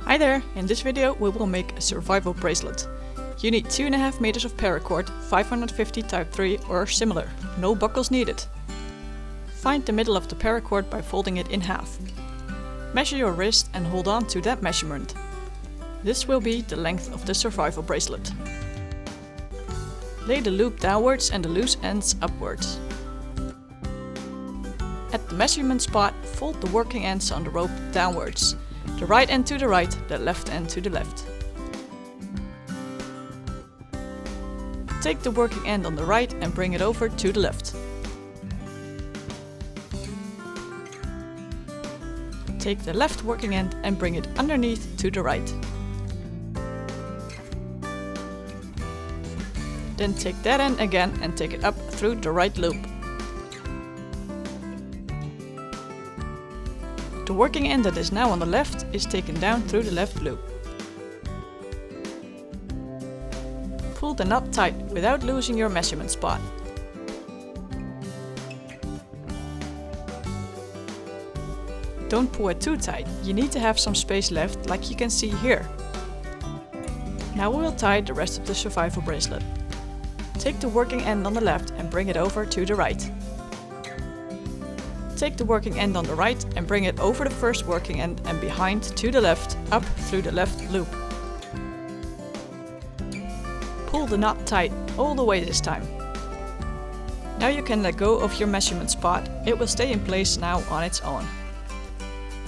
Hi there! In this video we will make a survival bracelet. You need 2.5 meters of paracord, 550 type 3 or similar. No buckles needed. Find the middle of the paracord by folding it in half. Measure your wrist and hold on to that measurement. This will be the length of the survival bracelet. Lay the loop downwards and the loose ends upwards. At the measurement spot, fold the working ends on the rope downwards. The right end to the right, the left end to the left. Take the working end on the right and bring it over to the left. Take the left working end and bring it underneath to the right. Then take that end again and take it up through the right loop. The working end that is now on the left is taken down through the left loop. Pull the knot tight without losing your measurement spot. Don't pull it too tight, you need to have some space left like you can see here. Now we will tie the rest of the survival bracelet. Take the working end on the left and bring it over to the right. Take the working end on the right and bring it over the first working end and behind to the left, up through the left loop. Pull the knot tight all the way this time. Now you can let go of your measurement spot, it will stay in place now on its own.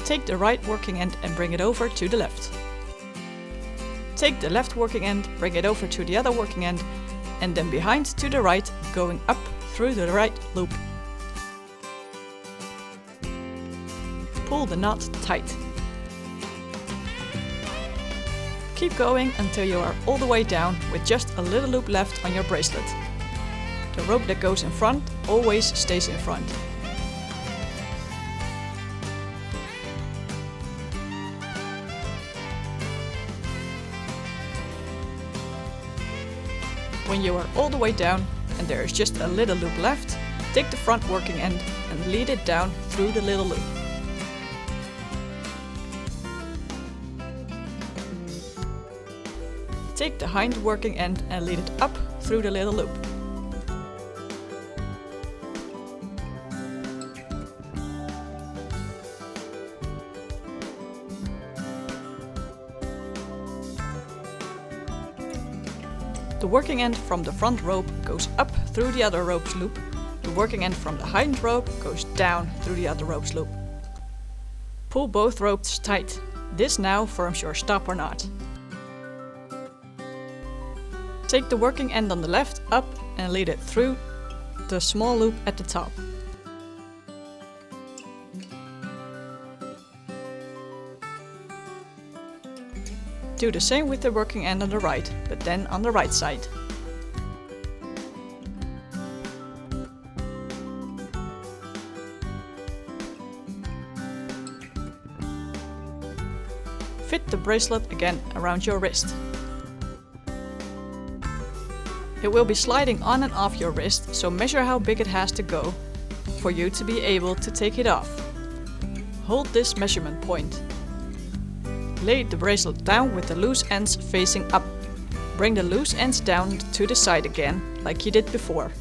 Take the right working end and bring it over to the left. Take the left working end, bring it over to the other working end, and then behind to the right, going up through the right loop. Pull the knot tight. Keep going until you are all the way down with just a little loop left on your bracelet. The rope that goes in front always stays in front. When you are all the way down and there is just a little loop left, take the front working end and lead it down through the little loop. Take the hind working end and lead it up through the little loop. The working end from the front rope goes up through the other rope's loop. The working end from the hind rope goes down through the other rope's loop. Pull both ropes tight. This now forms your stopper knot. Take the working end on the left up and lead it through the small loop at the top. Do the same with the working end on the right, but then on the right side. Fit the bracelet again around your wrist. It will be sliding on and off your wrist, so measure how big it has to go for you to be able to take it off. Hold this measurement point. Lay the bracelet down with the loose ends facing up. Bring the loose ends down to the side again, like you did before.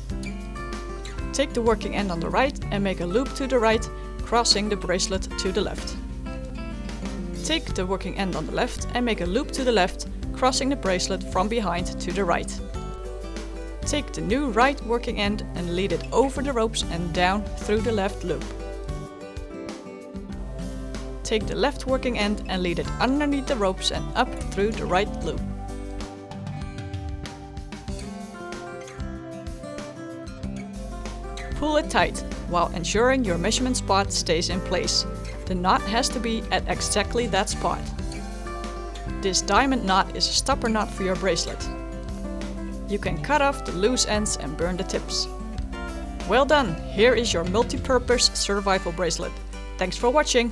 Take the working end on the right and make a loop to the right, crossing the bracelet to the left. Take the working end on the left and make a loop to the left, crossing the bracelet from behind to the right. Take the new right working end and lead it over the ropes and down through the left loop. Take the left working end and lead it underneath the ropes and up through the right loop. Pull it tight, while ensuring your measurement spot stays in place. The knot has to be at exactly that spot. This diamond knot is a stopper knot for your bracelet. You can cut off the loose ends and burn the tips. Well done! Here is your multi-purpose survival bracelet. Thanks for watching!